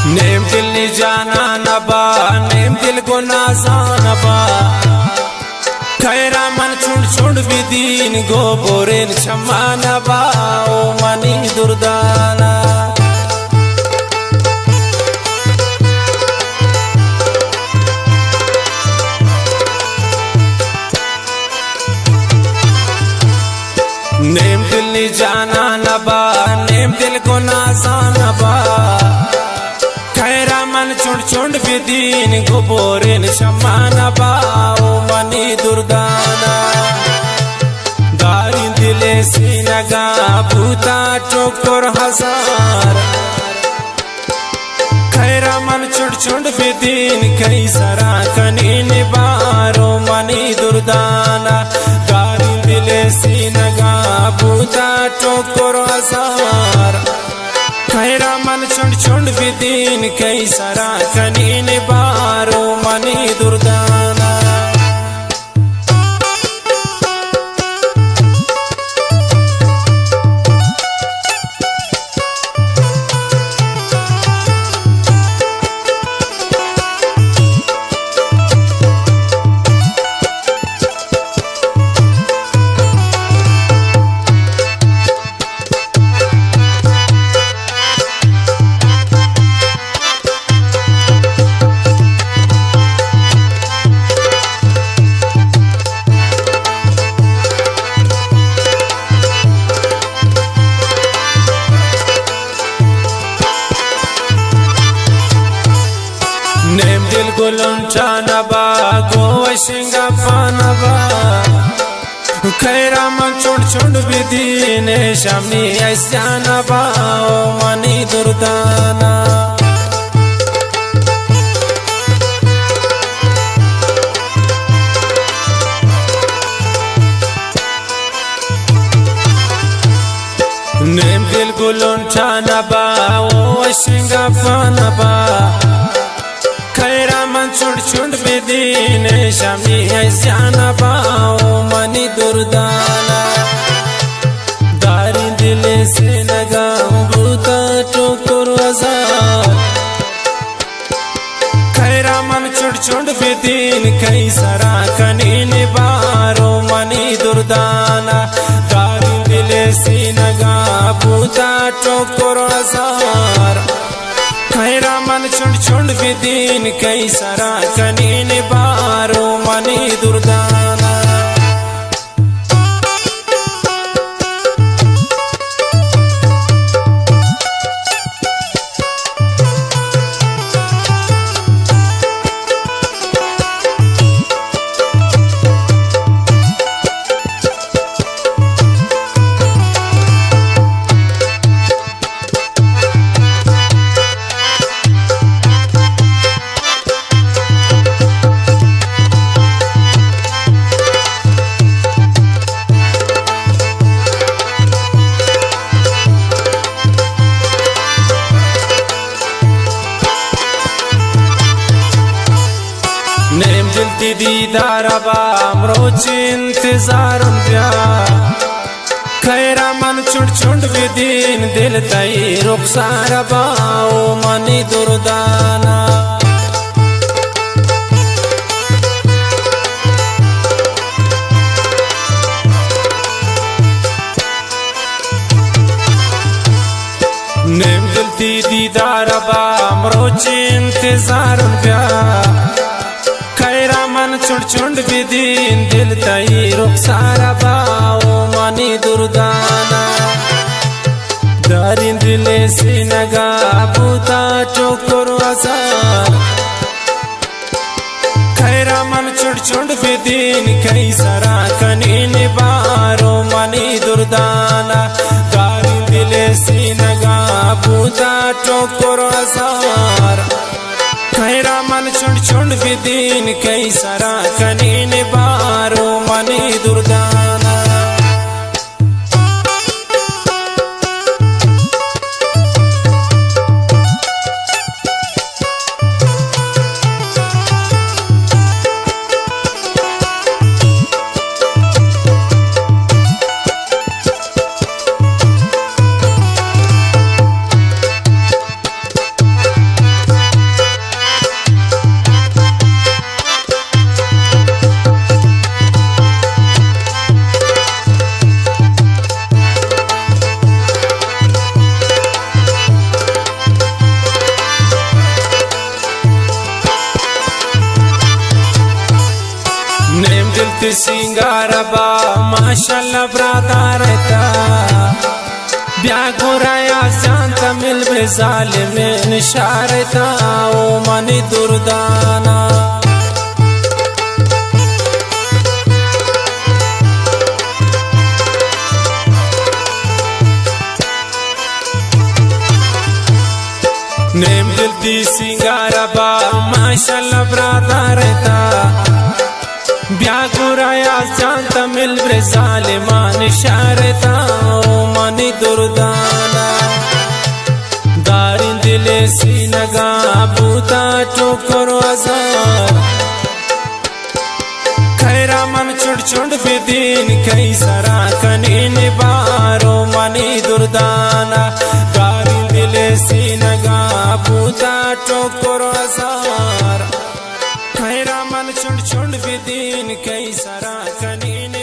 name दिल नी जाना नबा नेम दिल को नाजानबा खैरा मन छुंड छुंड बिदीन गो बोरेन छमानबा ओ मनी दुर्दाना नेम दिल नी जाना नबा नेम दिल को नाजानबा खैरा मन चुंड चुंड बिदीन गोबोरेन शमानबा ओ मनी दुर्दाना दारी दिले सीनगा भूता टोकर हजार खैरा मन चुंड चुंड बिदीन कई सरा कनी निबारो मनी दुर्दाना दारी दिले सीनगा भूता टोकर हजार खैरा मन चुंड चुंड बिदीन कई सरा कनीन बारो मनी दुर्दाना नेम दिल गुलंचा नबा गोशिंगा पानबा खैरा मन चुंड चुंड बिदीन शामनी ऐसा नबा ओ मनी दुर्दाना नेम दिल गुलंचा नबा गोशिंगा पानबा खैरा मन चुंड चुंड बिदीन शामी ऐसा नबा ओ मनी दुर्दाना दारी दिले से नगा भूता टोकर हजार खैरा मन चुंड चुंड बिदीन कई सरा कनीन बारो मनी दुर्दाना दारी दिले से नगा भूता टोकर हजार खैरा मन चुंड चुंड बिदीन कई सरा कनीन बारो मनी दुर्दाना नेम दिल दीदार रोज इंतजार प्या खैरा मन चुंड चुंड बिदीन दिल तई रुखसार बाओ मनी दुर्दाना नेम दिल दीदार रोज इंतजार प्या खैरा मन चुंड चुंड बिदीन दिल तई रुखसार बाओ मनी दुर्दाना दारी दिले से नगा भूता टोकर हजार खैरा मन चुंड चुंड बिदीन कई सरा कनीन बारो मनी दुर्दाना दारी दिले से नगा भूता टोकर हजार खैरा मन चुंड चुंड बिदीन कई सरा कनीन बारो मनी दुर्दाना सिंगारबा माशाल्लाह ब्रादारता ब्या गोराया शांत मिल बे जालिम निशारता ओ मनी दुर्दाना नेम दिलती सिंगारबा माशाल्लाह ब्रादारता ब्या गोराया शांत मिल बे जालिमान शारता ओ मनी दुर्दाना दारिन दिले सीनगा बूता टोकरो अजार खैरा मन चुड़ चुड़ बेदीन कई सरा कनीन बारो मनी दुर्दाना दारिन दिले सीनगा बूता टोकरो अजार खैरा मन चुड़ चुड़ बेदीन कई सरा कनीन